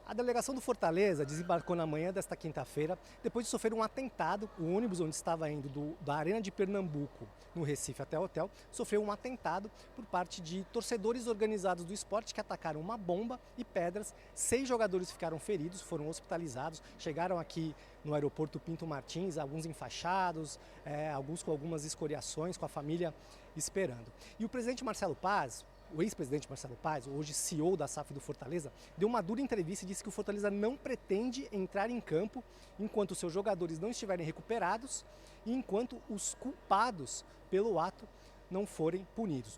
A delegação do Fortaleza desembarcou na manhã desta quinta-feira, depois de sofrer um atentado. O ônibus onde estava indo da Arena de Pernambuco, no Recife, até o hotel, sofreu um atentado por parte de torcedores organizados do esporte que atacaram uma bomba e pedras. 6 jogadores ficaram feridos, foram hospitalizados, chegaram aqui no aeroporto Pinto Martins, alguns enfaixados, alguns com algumas escoriações, com a família esperando. E o presidente Marcelo Paz, o ex-presidente Marcelo Paz, hoje CEO da SAF do Fortaleza, deu uma dura entrevista e disse que o Fortaleza não pretende entrar em campo enquanto seus jogadores não estiverem recuperados e enquanto os culpados pelo ato não forem punidos.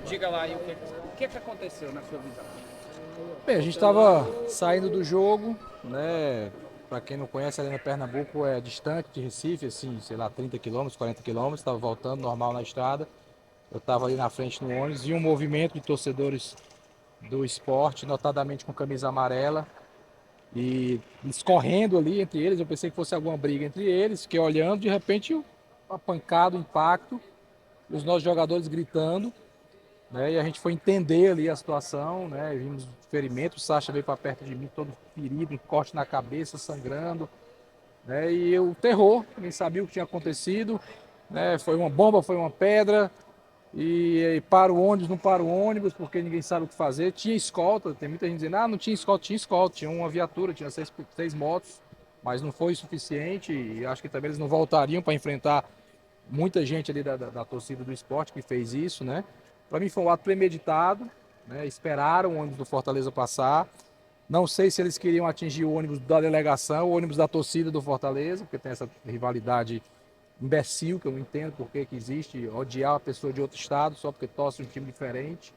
Diga lá aí o que aconteceu na sua visão. Bem, a gente estava saindo do jogo, né? Para quem não conhece, a Arena Pernambuco é distante de Recife, assim, sei lá, 30 quilômetros, 40 quilômetros, estava voltando normal na estrada. Eu estava ali na frente no ônibus e um movimento de torcedores do esporte, notadamente com camisa amarela, e escorrendo ali entre eles. Eu pensei que fosse alguma briga entre eles, fiquei olhando, de repente uma pancada, um impacto, e os nossos jogadores gritando, né? E a gente foi entender ali a situação, né? Vimos ferimentos, o Sacha veio para perto de mim, todo ferido, um corte na cabeça, sangrando, né? E o terror, ninguém sabia o que tinha acontecido, né? Foi uma bomba, foi uma pedra. E para o ônibus, não para o ônibus, porque ninguém sabe o que fazer. Tinha escolta, tem muita gente dizendo, não tinha escolta, tinha uma viatura, tinha seis motos, mas não foi suficiente e acho que também eles não voltariam para enfrentar muita gente ali da torcida do esporte que fez isso, né? Para mim foi um ato premeditado, né? Esperaram o ônibus do Fortaleza passar. Não sei se eles queriam atingir o ônibus da delegação, o ônibus da torcida do Fortaleza, porque tem essa rivalidade imbecil, que eu não entendo por que existe, odiar uma pessoa de outro estado só porque torce um time diferente,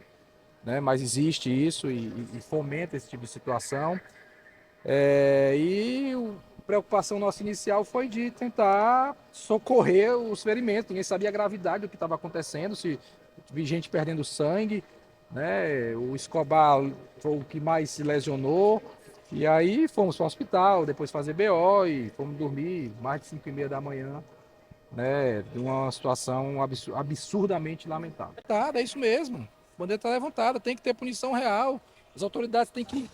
né? Mas existe isso e fomenta esse tipo de situação. A preocupação nossa inicial foi de tentar socorrer os ferimentos. Ninguém sabia a gravidade do que estava acontecendo, se vi gente perdendo sangue, né? O Escobar foi o que mais se lesionou. E aí fomos para o hospital, depois fazer BO e fomos dormir mais de 5h30 da manhã, né, de uma situação absurdamente lamentável. Tá, é isso mesmo. A bandeira está levantada, tem que ter punição real. As autoridades têm que,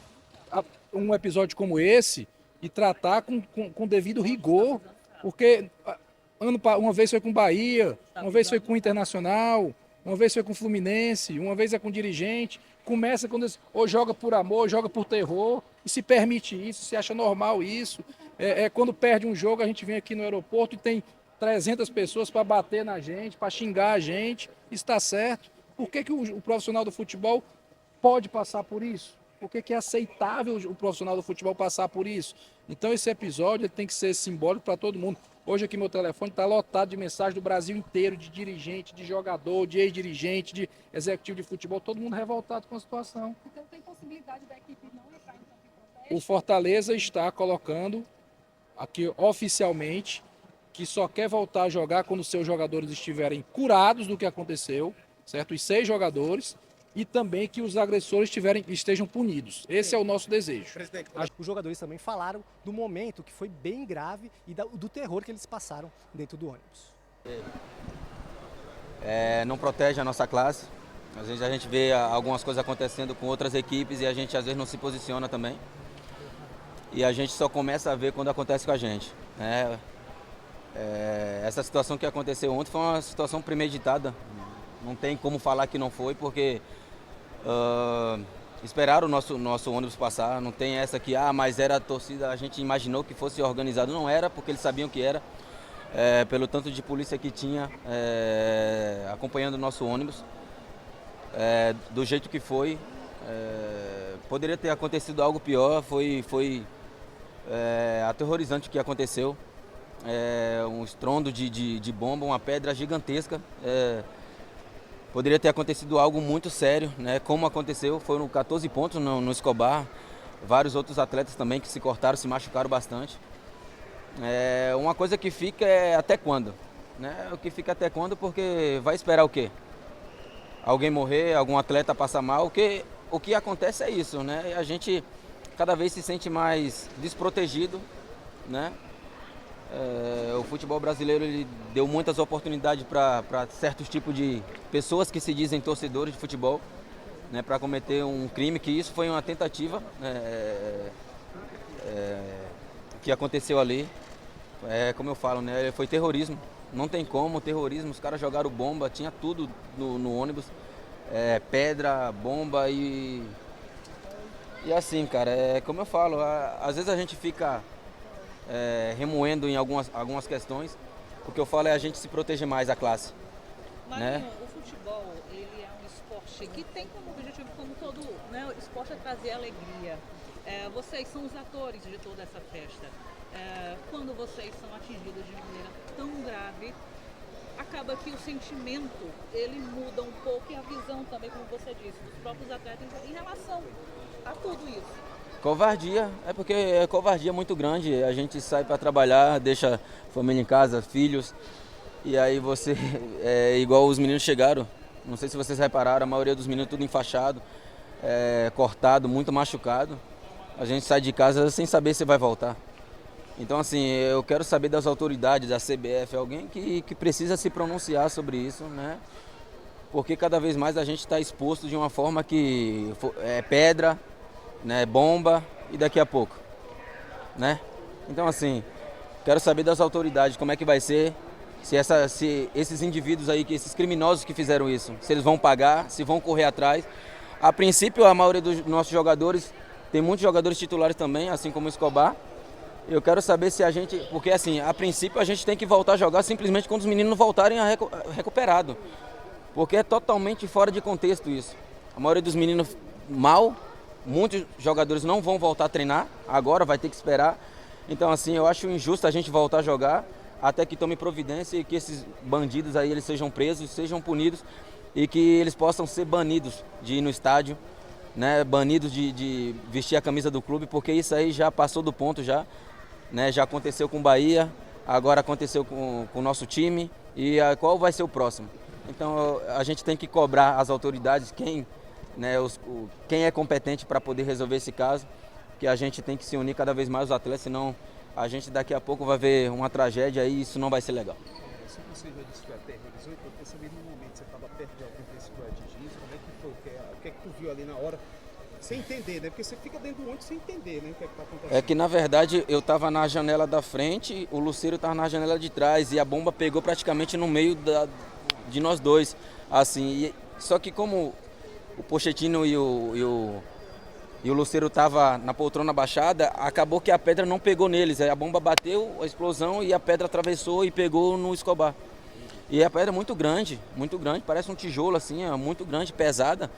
um episódio como esse, e tratar com devido rigor, porque uma vez foi com Bahia, uma vez foi com o Internacional, uma vez foi com o Fluminense, uma vez é com o dirigente. Começa quando ou joga por amor, ou joga por terror, e se permite isso, se acha normal isso. Quando perde um jogo, a gente vem aqui no aeroporto e tem 300 pessoas para bater na gente, para xingar a gente. Está certo. Por que o profissional do futebol pode passar por isso? Por que é aceitável o profissional do futebol passar por isso? Então esse episódio tem que ser simbólico para todo mundo. Hoje aqui meu telefone está lotado de mensagens do Brasil inteiro, de dirigente, de jogador, de ex-dirigente, de executivo de futebol, todo mundo revoltado com a situação. Então tem possibilidade da equipe não entrar em campo em protesto? O Fortaleza está colocando aqui oficialmente que só quer voltar a jogar quando seus jogadores estiverem curados do que aconteceu, certo? Os 6 jogadores, e também que os agressores estejam punidos. Esse é o nosso desejo. Os jogadores também falaram do momento que foi bem grave e do terror que eles passaram dentro do ônibus. Não protege a nossa classe. Às vezes a gente vê algumas coisas acontecendo com outras equipes e a gente às vezes não se posiciona também. E a gente só começa a ver quando acontece com a gente, né? Essa situação que aconteceu ontem foi uma situação premeditada. Não tem como falar que não foi, porque esperaram o nosso ônibus passar. Não tem essa que, mas era a torcida, a gente imaginou que fosse organizado. Não era, porque eles sabiam que era, pelo tanto de polícia que tinha acompanhando o nosso ônibus. Do jeito que foi, poderia ter acontecido algo pior. Foi aterrorizante o que aconteceu. Um estrondo de bomba, uma pedra gigantesca. Poderia ter acontecido algo muito sério, né? Como aconteceu, foram 14 pontos no Escobar, vários outros atletas também que se cortaram, se machucaram bastante. Uma coisa que fica é até quando, né? O que fica até quando, porque vai esperar o quê? Alguém morrer, algum atleta passar mal, o que acontece é isso, né? A gente cada vez se sente mais desprotegido, né? O futebol brasileiro ele deu muitas oportunidades para certos tipos de pessoas que se dizem torcedores de futebol, né, para cometer um crime, que isso foi uma tentativa que aconteceu ali. Como eu falo, né, foi terrorismo. Não tem como, terrorismo, os caras jogaram bomba, tinha tudo no ônibus, pedra, bomba e assim, cara, como eu falo, às vezes a gente fica remoendo em algumas questões, o que eu falo é a gente se proteger mais a classe. Marinho, Né? o futebol, ele é um esporte que tem como objetivo, como todo, né, o esporte é trazer alegria. Vocês são os atores de toda essa festa. Quando vocês são atingidos de maneira tão grave, acaba que o sentimento, ele muda um pouco e a visão também, como você disse, dos próprios atletas em relação a tudo isso. Covardia, porque é covardia muito grande. A gente sai para trabalhar, deixa a família em casa, filhos, e aí você, igual os meninos chegaram, não sei se vocês repararam, a maioria dos meninos tudo enfaixado, cortado, muito machucado. A gente sai de casa sem saber se vai voltar. Então, assim, eu quero saber das autoridades, da CBF, alguém que precisa se pronunciar sobre isso, né? Porque cada vez mais a gente está exposto de uma forma que é pedra, né, bomba e daqui a pouco, né? Então, assim, quero saber das autoridades como é que vai ser, se esses indivíduos aí, esses criminosos que fizeram isso, se eles vão pagar, se vão correr atrás. A princípio, a maioria dos nossos jogadores, tem muitos jogadores titulares também, assim como o Escobar. Eu quero saber se a gente, porque assim, a princípio a gente tem que voltar a jogar simplesmente quando os meninos voltarem recuperado, porque é totalmente fora de contexto isso. A maioria dos meninos mal, muitos jogadores não vão voltar a treinar, agora vai ter que esperar. Então, assim, eu acho injusto a gente voltar a jogar até que tome providência e que esses bandidos aí eles sejam presos, sejam punidos e que eles possam ser banidos de ir no estádio, né, banidos de vestir a camisa do clube, porque isso aí já passou do ponto já, né, já aconteceu com o Bahia, agora aconteceu com o nosso time e qual vai ser o próximo? Então a gente tem que cobrar as autoridades, quem é competente para poder resolver esse caso, que a gente tem que se unir cada vez mais os atletas, senão a gente daqui a pouco vai ver uma tragédia e isso não vai ser legal. Se você já disse que aterrorizou, eu queria saber no momento que você estava perto de alguém que foi atingido, como é que foi, o que é que tu viu ali na hora, sem entender, né? Porque você fica dentro do ônibus sem entender, né? O que é que tá acontecendo. É que na verdade eu estava na janela da frente, o Lucero estava na janela de trás e a bomba pegou praticamente no meio de nós dois, assim. Só que como o Pochettino e o Lucero tava na poltrona baixada, acabou que a pedra não pegou neles. Aí a bomba bateu, a explosão, e a pedra atravessou e pegou no Escobar. E a pedra é muito grande, parece um tijolo assim, é muito grande, pesada.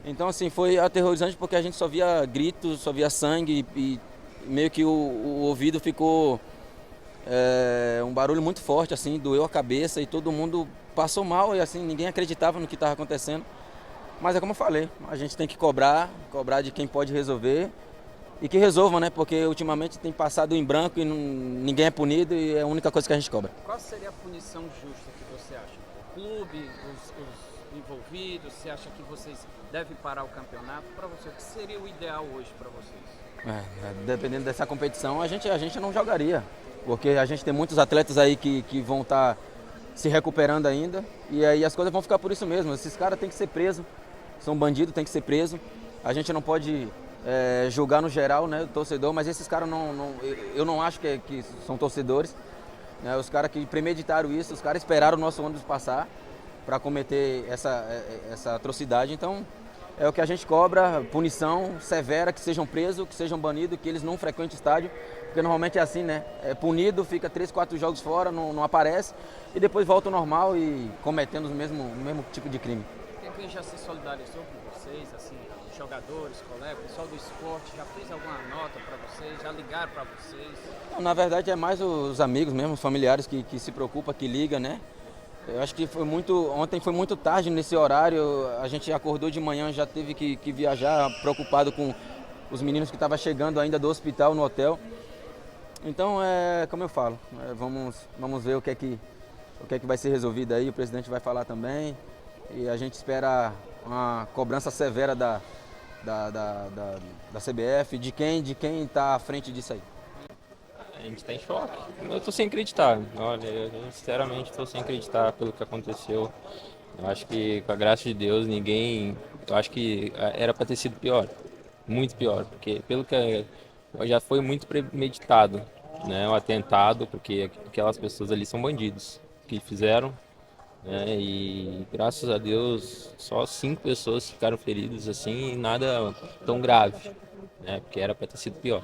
Então, assim, foi aterrorizante porque a gente só via gritos, só via sangue e meio que o ouvido ficou um barulho muito forte, assim, doeu a cabeça e todo mundo passou mal e assim, ninguém acreditava no que estava acontecendo. Mas é como eu falei, a gente tem que cobrar de quem pode resolver e que resolvam, né? Porque ultimamente tem passado em branco e ninguém é punido e é a única coisa que a gente cobra. Qual seria a punição justa que você acha? O clube, os envolvidos, você acha que vocês devem parar o campeonato? Para você, o que seria o ideal hoje para vocês? Dependendo dessa competição, a gente não jogaria, porque a gente tem muitos atletas aí que vão estar se recuperando ainda e aí as coisas vão ficar por isso mesmo. Esses caras têm que ser presos. São bandidos, tem que ser preso. A gente não pode julgar no geral, né, o torcedor, mas esses caras eu não acho que são torcedores. Né, os caras que premeditaram isso, os caras esperaram o nosso ônibus passar para cometer essa atrocidade. Então, é o que a gente cobra, punição severa, que sejam presos, que sejam banidos, que eles não frequentem o estádio, porque normalmente é assim, né? É punido, fica 3, 4 jogos fora, não aparece, e depois volta ao normal e cometendo o mesmo tipo de crime. Quem já se solidarizou com vocês, assim, os jogadores, colegas, o pessoal do esporte, já fez alguma nota para vocês, já ligaram para vocês? Não, na verdade é mais os amigos mesmo, os familiares que se preocupam, que ligam, né? Eu acho que ontem foi muito tarde nesse horário, a gente acordou de manhã, já teve que viajar, preocupado com os meninos que estavam chegando ainda do hospital no hotel. Então, como eu falo, vamos ver o que é que vai ser resolvido aí, o presidente vai falar também. E a gente espera uma cobrança severa da CBF, de quem está à frente disso aí. A gente está em choque. Eu estou sem acreditar. Olha, eu sinceramente estou sem acreditar pelo que aconteceu. Eu acho que, com a graça de Deus, ninguém eu acho que era para ter sido pior, muito pior, porque pelo que já foi muito premeditado, né, o atentado, porque aquelas pessoas ali são bandidos que fizeram, né, e graças a Deus só 5 pessoas ficaram feridas assim, e nada tão grave, né, porque era para ter sido pior.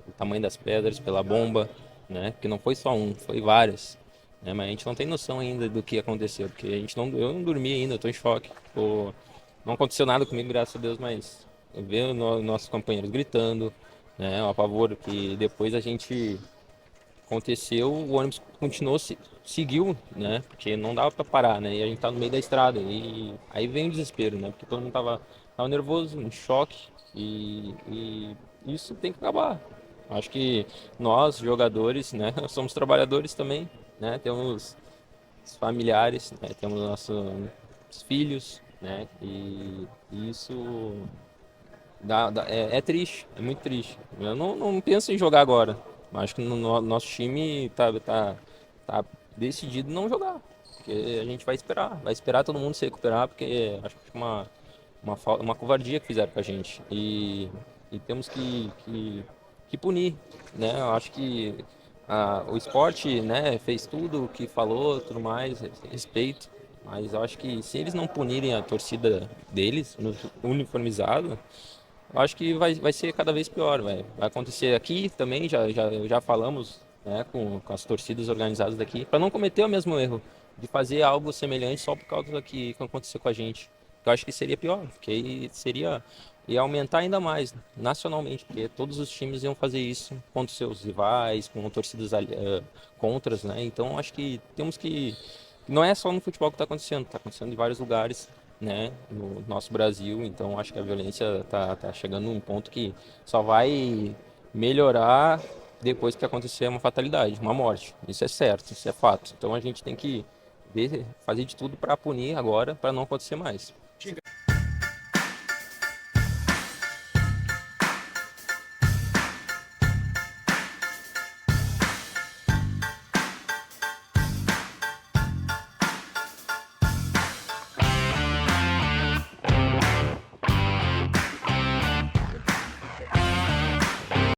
O tamanho das pedras, pela bomba, né, que não foi só um, foi várias. Né, mas a gente não tem noção ainda do que aconteceu, porque eu não dormi ainda, eu tô em choque. Não aconteceu nada comigo, graças a Deus, mas eu vejo nossos companheiros gritando, né, o apavoro que depois a gente aconteceu, o ônibus continuou, seguiu, né, porque não dava para parar, né, e a gente tá no meio da estrada, e aí vem o desespero, né, porque todo mundo tava nervoso, em choque, e isso tem que acabar. Acho que nós, jogadores, né, somos trabalhadores também, né, temos os familiares, né, temos nossos filhos, né, e isso é triste, é muito triste. Eu não penso em jogar agora. Acho que nosso time tá decidido não jogar. Porque a gente vai esperar todo mundo se recuperar, porque acho que é uma covardia que fizeram com a gente. E temos que punir, né? Eu acho que o esporte, né, fez tudo o que falou, tudo mais, respeito. Mas eu acho que se eles não punirem a torcida deles, uniformizado, eu acho que vai ser cada vez pior, vai acontecer aqui também, já falamos, né, com as torcidas organizadas daqui, para não cometer o mesmo erro de fazer algo semelhante só por causa que aconteceu com a gente. Eu acho que seria pior, porque aí ia aumentar ainda mais nacionalmente, porque todos os times iam fazer isso contra seus rivais, com torcidas contras, né? Então acho que temos que não é só no futebol que está acontecendo em vários lugares, né, no nosso Brasil. Então acho que a violência tá chegando num ponto que só vai melhorar depois que acontecer uma fatalidade, uma morte. Isso é certo, isso é fato. Então a gente tem que fazer de tudo para punir agora, para não acontecer mais.